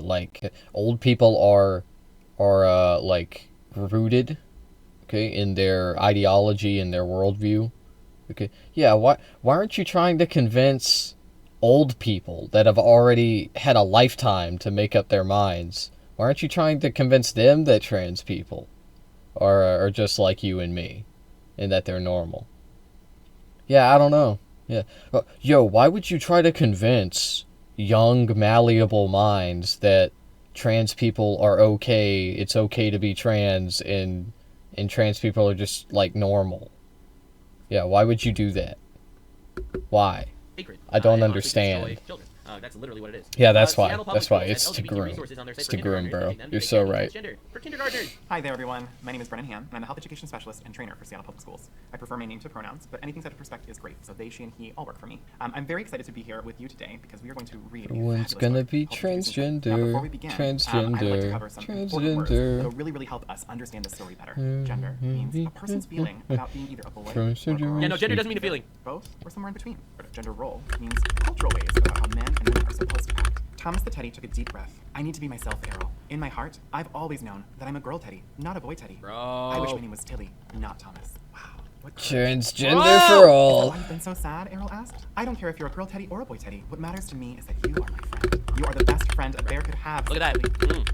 like old people are like rooted, okay, in their ideology and their worldview. Okay, yeah, why aren't you trying to convince old people that have already had a lifetime to make up their minds? Why aren't you trying to convince them that trans people are just like you and me, and that they're normal? Yeah, I don't know. Yeah. Yo, why would you try to convince young, malleable minds that trans people are okay, it's okay to be trans, and trans people are just, like, normal? Yeah, why would you do that? Why? I don't understand. That's literally what it is. Yeah, that's why. That's why. It's to groom. It's to groom, bro. You're so right. For kindergartners. Hi there, everyone. My name is Brennan Han, and I'm a health education specialist and trainer for Seattle Public Schools. I prefer my name to pronouns, but anything set of respect is great, so they, she, and he all work for me. I'm very excited to be here with you today because we are going to read. Everyone's gonna be transgender. Now, before we begin, I'd like to cover some important words that'll really help us understand the story better. Gender means a person's feeling about being either a boy or a girl. Yeah, no, gender doesn't mean a feeling. Both or somewhere in between. Gender role means cultural ways about how men and women are supposed to act. Thomas the Teddy took a deep breath. I need to be myself, Errol. In my heart, I've always known that I'm a girl Teddy, not a boy Teddy. Bro. I wish my name was Tilly, not Thomas. Wow. Transgender for all. Why you've been so sad? Errol asked. I don't care if you're a girl Teddy or a boy Teddy. What matters to me is that you are my friend. You are the best friend a bear could have. Look at that.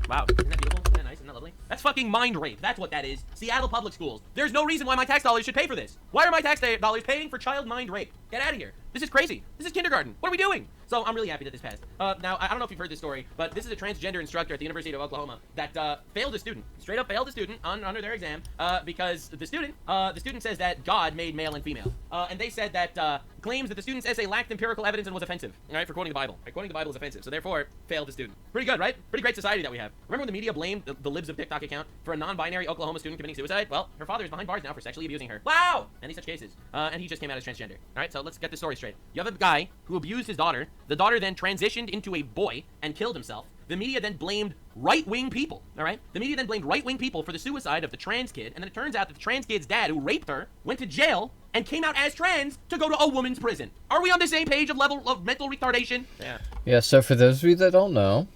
Wow. Isn't that beautiful? Isn't that nice? Isn't that lovely? That's fucking mind rape. That's what that is. Seattle Public Schools. There's no reason why my tax dollars should pay for this. Why are my tax dollars paying for child mind rape? Get out of here. This is crazy. This is kindergarten. What are we doing? So I'm really happy that this passed. Now, I don't know if you've heard this story, but this is a transgender instructor at the University of Oklahoma that failed a student. Straight up failed a student under their exam because the student says that God made male and female. And they said that claims that the student's essay lacked empirical evidence and was offensive, all right, for quoting the Bible. Right? Quoting the Bible is offensive, so therefore, failed the student. Pretty good, right? Pretty great society that we have. Remember when the media blamed the Libs of TikTok account for a non-binary Oklahoma student committing suicide? Well, her father is behind bars now for sexually abusing her. Wow! Any such cases. And he just came out as transgender. All right, so let's get this story straight. You have a guy who abused his daughter. The daughter then transitioned into a boy and killed himself. The media then blamed right-wing people, all right? The media then blamed right-wing people for the suicide of the trans kid, and then it turns out that the trans kid's dad, who raped her, went to jail and came out as trans to go to a woman's prison. Are we on the same page of level of mental retardation? Yeah. Yeah, so for those of you that don't know,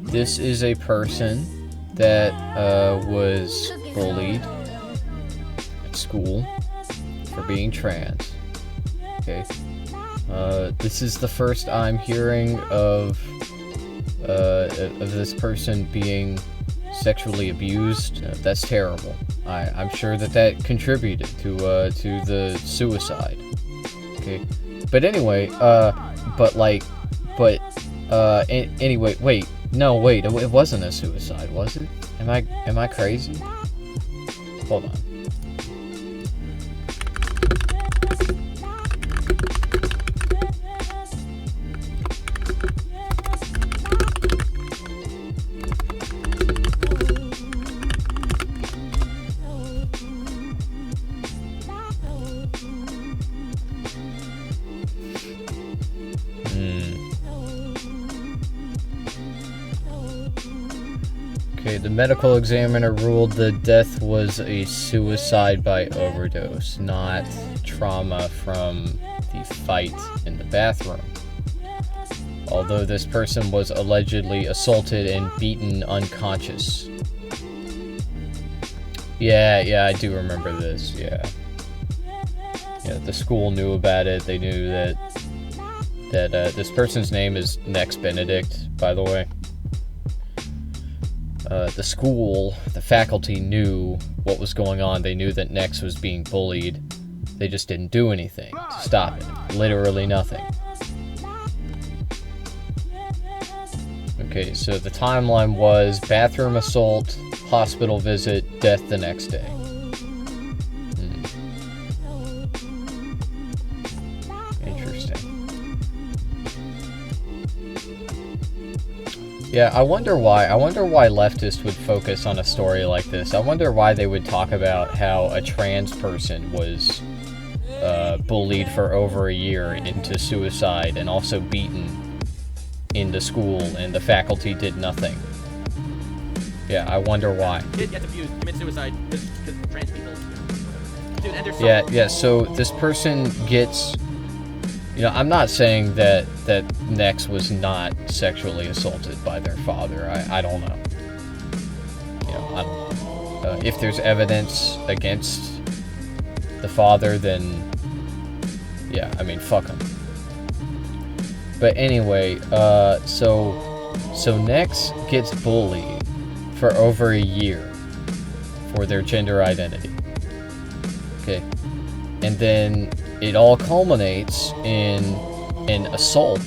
this is a person that was bullied at school for being trans. Okay. This is the first I'm hearing of this person being sexually abused. That's terrible. I'm sure that contributed to the suicide. Okay, but anyway, anyway, wait, no, wait, it wasn't a suicide, was it? Am I crazy? Hold on. Okay, the medical examiner ruled the death was a suicide by overdose, not trauma from the fight in the bathroom. Although this person was allegedly assaulted and beaten unconscious. Yeah, I do remember this, yeah. Yeah, the school knew about it. They knew that this person's name is Nex Benedict, by the way. The school, the faculty knew what was going on. They knew that Nex was being bullied. They just didn't do anything to stop it. Literally nothing. Okay, so the timeline was bathroom assault, hospital visit, death the next day. Interesting. Yeah, I wonder why leftists would focus on a story like this. I wonder why they would talk about how a trans person was bullied for over a year into suicide and also beaten in the school, and the faculty did nothing. Yeah, I wonder why. Kid gets abused, commits suicide because trans people. Dude, and there's so yeah, so this person gets... You know, I'm not saying that Nex was not sexually assaulted by their father. I don't know. You know, I don't know. If there's evidence against the father, then yeah, I mean, fuck him. But anyway, so Nex gets bullied for over a year for their gender identity. Okay, and then it all culminates in an assault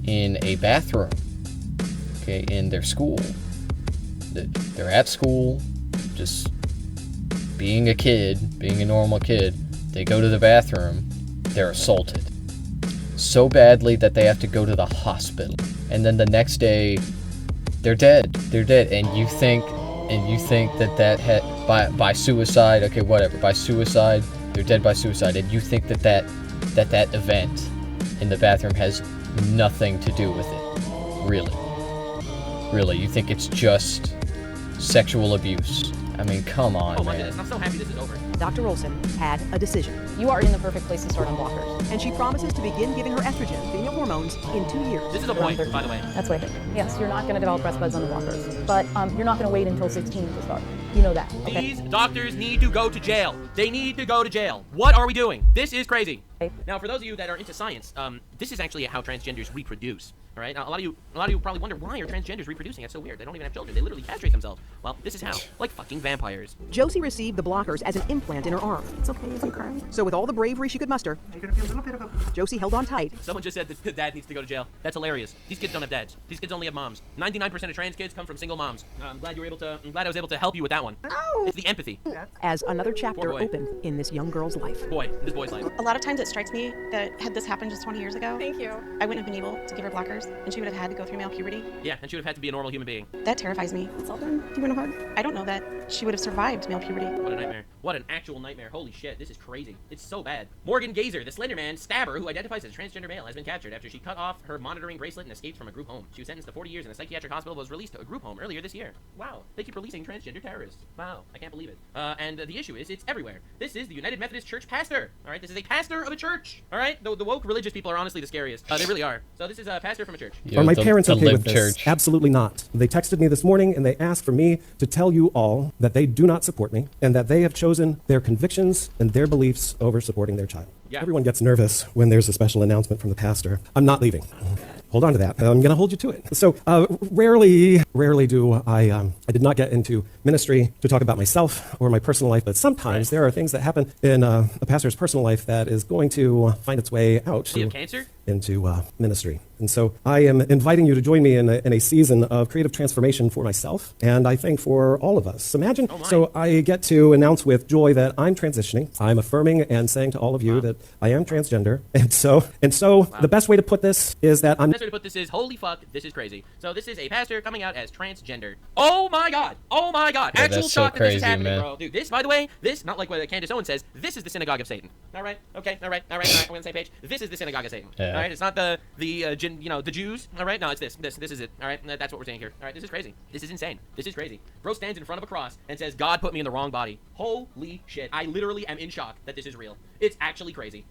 in a bathroom, okay, in their school. They're at school, just being a kid, being a normal kid. They go to the bathroom, they're assaulted. So badly that they have to go to the hospital. And then the next day, they're dead. They're dead. And you think that had, by suicide, okay, whatever, by suicide, they're dead by suicide, and you think that event in the bathroom has nothing to do with it. Really, you think it's just sexual abuse? I mean, come on, oh my man. goodness, I'm so happy this is over. Dr. Olson had a decision. You are in the perfect place to start on blockers. And she promises to begin giving her estrogen, female hormones, in 2 years. This is a point, by the way. That's what I think. Yes, you're not going to develop breast buds on the blockers, but you're not going to wait until 16 to start. You know that. Okay? These doctors need to go to jail. They need to go to jail. What are we doing? This is crazy. Okay. Now, for those of you that are into science, this is actually how transgenders reproduce. All right. Now, a lot of you probably wonder, why are transgenders reproducing? That's so weird. They don't even have children. They literally castrate themselves. Well, this is how. Like fucking vampires. Josie received the blockers as an implant. implant in her arm. It's okay if you cry. So with all the bravery she could muster, You're gonna feel a little bit of a... Josie held on tight. Someone just said that the dad needs to go to jail. That's hilarious. These kids don't have dads. These kids only have moms. 99% of trans kids come from single moms. I'm glad I was able to help you with that one. Oh. It's the empathy. As another chapter boy. opened in this young girl's life. This boy's life. A lot of times it strikes me that had this happened just 20 years ago, Thank you. I wouldn't have been able to give her blockers, and she would have had to go through male puberty. Yeah, and she would have had to be a normal human being. That terrifies me. Sultan, do you want a hug? I don't know that she would have survived male puberty. What a nightmare. What an actual nightmare. Holy shit, this is crazy. It's so bad. Morgan Gazer, the Slender Man stabber who identifies as a transgender male, has been captured after she cut off her monitoring bracelet and escaped from a group home. She was sentenced to 40 years in a psychiatric hospital but was released to a group home earlier this year. Wow, they keep releasing transgender terrorists. Wow, I can't believe it. And the issue is, it's everywhere. This is the United Methodist Church pastor. All right, this is a pastor of a church. All right, the woke religious people are honestly the scariest. They really are. So this is a pastor from a church. Are my parents okay with this? Absolutely not. They texted me this morning and they asked for me to tell you all that they do not support me and that they have chosen their convictions and their beliefs over supporting their child. Yeah. Everyone gets nervous when there's a special announcement from the pastor. I'm not leaving. Hold on to that. I'm going to hold you to it. So rarely do I did not get into ministry to talk about myself or my personal life, but sometimes there are things that happen in a pastor's personal life that is going to find its way out Do you have cancer? into ministry. And so I am inviting you to join me in a season of creative transformation for myself, and I think for all of us. Imagine, so I get to announce with joy that I'm transitioning. I'm affirming and saying to all of you that I am transgender. And so the best way to put this is that I'm... The best way to put this is, holy fuck, this is crazy. So this is a pastor coming out as transgender. Oh my god! Oh my god! Yeah, Actual that's so shock that this is crazy, happening, man. bro. Dude, this, by the way, this, not like what Candace Owens says, this is the synagogue of Satan. Alright? Okay, alright, we're on the same page. This is the synagogue of Satan. Yeah. Alright? It's not the Jews. Alright? No, it's this. This is it. Alright? That's what we're saying here. Alright? This is crazy. This is insane. This is crazy. Bro stands in front of a cross and says, God put me in the wrong body. Holy shit. I literally am in shock that this is real. It's actually crazy.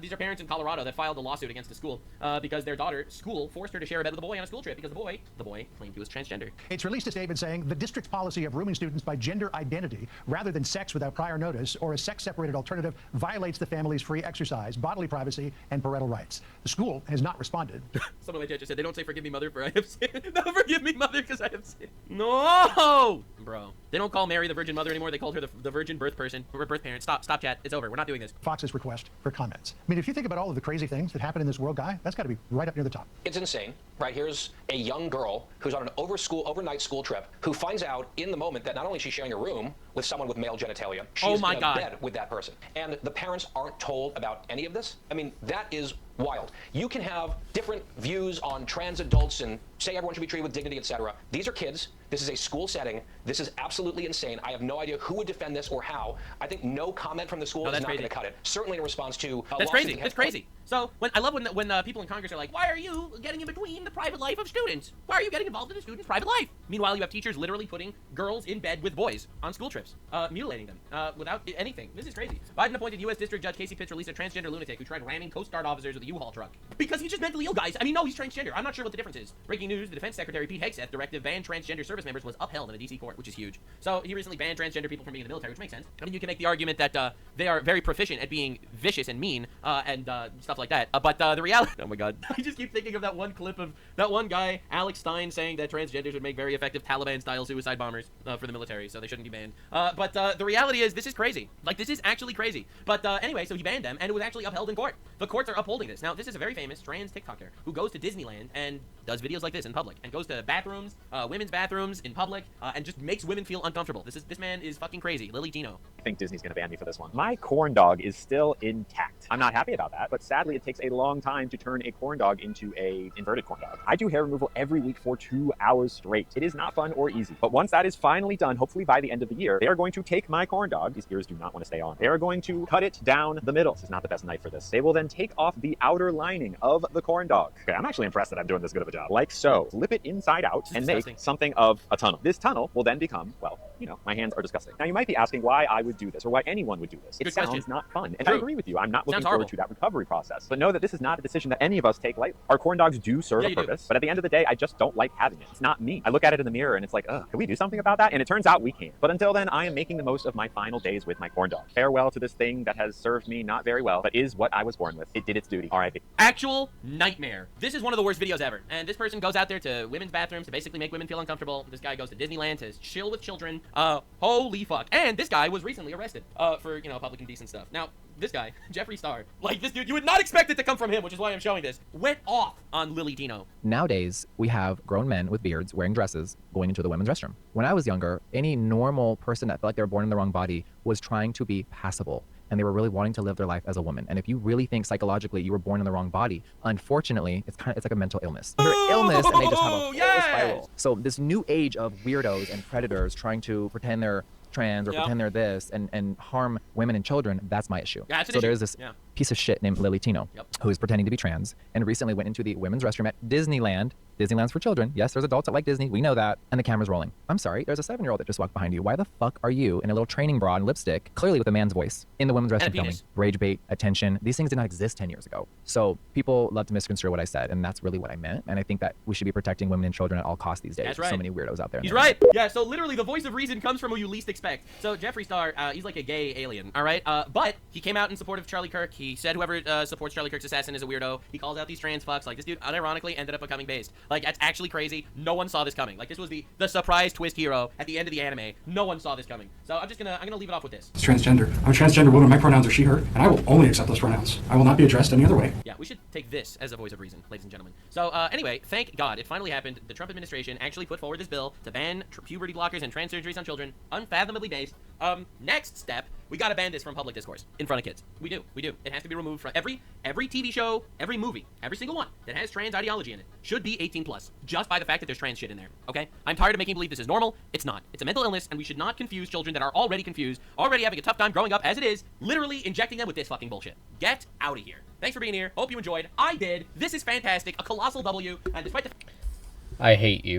These are parents in Colorado that filed a lawsuit against the school because their daughter's school forced her to share a bed with a boy on a school trip because the boy claimed he was transgender. It's released a statement saying the district's policy of rooming students by gender identity rather than sex without prior notice or a sex-separated alternative violates the family's free exercise, bodily privacy, and parental rights. The school has not responded. Someone in my chat just said, they don't say forgive me, mother, for I have sinned. No, forgive me, mother, because I have sinned. No! Bro. They don't call Mary the Virgin Mother anymore. They called her the Virgin Birth Person, or birth parent. Stop, chat. It's over. We're not doing this. Fox's request for comments. I mean, if you think about all of the crazy things that happen in this world, Guy, that's got to be right up near the top. It's insane, right? Here's a young girl who's on an overnight school trip who finds out in the moment that not only is she sharing a room with someone with male genitalia, she's in a bed with that person. And the parents aren't told about any of this. I mean, that is wild. You can have different views on trans adults and say everyone should be treated with dignity, etc. These are kids. This is a school setting. This is absolutely insane. I have no idea who would defend this or how. I think no comment from the school is not going to cut it. Certainly in response to that's crazy. That's crazy. So I love when people in Congress are like, why are you getting in between the private life of students? Why are you getting involved in a student's private life? Meanwhile, you have teachers literally putting girls in bed with boys on school trips, mutilating them without anything. This is crazy. Biden appointed U.S. District Judge Casey Pitts released a transgender lunatic who tried ramming Coast Guard officers with a U-Haul truck because he's just mentally ill, guys. I mean, no, he's transgender. I'm not sure what the difference is. Breaking news: the Defense Secretary Pete Hegseth directive banned transgender service members was upheld in a D.C. court, which is huge. So he recently banned transgender people from being in the military, which makes sense. I mean, you can make the argument that they are very proficient at being vicious and mean and stuff like that. But the reality, oh my god, I just keep thinking of that one clip of that one guy, Alex Stein, saying that transgenders would make very effective Taliban-style suicide bombers for the military, so they shouldn't be banned. But the reality is, this is crazy. Like, this is actually crazy. But anyway, so he banned them, and it was actually upheld in court. The courts are upholding this. Now, this is a very famous trans TikToker who goes to Disneyland and does videos like this in public, and goes to bathrooms, women's bathrooms in public, and just makes women feel uncomfortable. This man is fucking crazy. Lily Dino. I think Disney's gonna ban me for this one. My corn dog is still intact. I'm not happy about that, but sadly it takes a long time to turn a corn dog into a inverted corn dog. I do hair removal every week for 2 hours straight. It is not fun or easy, but once that is finally done, hopefully by the end of the year, they are going to take my corn dog. These ears do not want to stay on. They are going to cut it down the middle. This is not the best knife for this. They will then take off the outer lining of the corn dog. Okay, I'm actually impressed that I'm doing this good of a job. Like so. Flip it inside out and make something of a tunnel. This tunnel will then become, well, you know, my hands are disgusting. Now you might be asking why I would do this or why anyone would do this. It sounds not fun. And I agree with you. I'm not looking forward to that recovery process. But know that this is not a decision that any of us take lightly. Our corn dogs do serve a purpose, but at the end of the day, I just don't like having it. It's not me. I look at it in the mirror and it's like, can we do something about that? And it turns out we can't. But until then, I am making the most of my final days with my corn dog. Farewell to this thing that has served me not very well, but is what I was born with. It did its duty. R.I.P. Actual nightmare. This is one of the worst videos ever. And this person goes out there to women's bathrooms to basically make women feel uncomfortable. This guy goes to Disneyland to chill with children Holy fuck. And this guy was recently arrested for, you know, public indecent stuff. Now, this guy, Jeffree Star, like this dude, you would not expect it to come from him, which is why I'm showing this, went off on Lily Dino. Nowadays, we have grown men with beards wearing dresses going into the women's restroom. When I was younger, any normal person that felt like they were born in the wrong body was trying to be passable. And they were really wanting to live their life as a woman. And if you really think psychologically you were born in the wrong body, unfortunately, it's like a mental illness. You're illness and they just have a full spiral. So this new age of weirdos and predators trying to pretend they're trans or pretend they're this and harm women and children, that's my issue. Yeah, so there's this piece of shit named Lily Tino who is pretending to be trans and recently went into the women's restroom at Disneyland. Disneyland's for children. Yes, there's adults that like Disney. We know that. And the camera's rolling. I'm sorry, there's a 7-year-old that just walked behind you. Why the fuck are you in a little training bra and lipstick, clearly with a man's voice, in the women's restroom filming? Rage bait, attention. These things did not exist 10 years ago. So people love to misconstrue what I said, and that's really what I meant. And I think that we should be protecting women and children at all costs these days. That's There's right. so many weirdos out there. He's right. Yeah, so literally the voice of reason comes from who you least expect. So Jeffree Star, he's like a gay alien, all right? But he came out in support of Charlie Kirk. He said whoever supports Charlie Kirk's assassin is a weirdo. He calls out these trans fucks. Like, this dude unironically ended up becoming based. Like, that's actually crazy. No one saw this coming. Like, this was the surprise twist hero at the end of the anime. No one saw this coming. So I'm gonna leave it off with this. It's transgender. I'm a transgender woman. My pronouns are she, her, and I will only accept those pronouns. I will not be addressed any other way. Yeah, we should take this as a voice of reason, ladies and gentlemen. So anyway, thank God it finally happened. The Trump administration actually put forward this bill to ban puberty blockers and trans surgeries on children. Unfathomably based. Next step, we gotta ban this from public discourse in front of kids. We do. It has to be removed from every TV show, every movie, every single one that has trans ideology in it should be 18 plus, just by the fact that there's trans shit in there, okay? I'm tired of making believe this is normal. It's not. It's a mental illness, and we should not confuse children that are already confused, already having a tough time growing up as it is, literally injecting them with this fucking bullshit. Get out of here. Thanks for being here. Hope you enjoyed. I did. This is fantastic. A colossal W, and despite the... I hate you.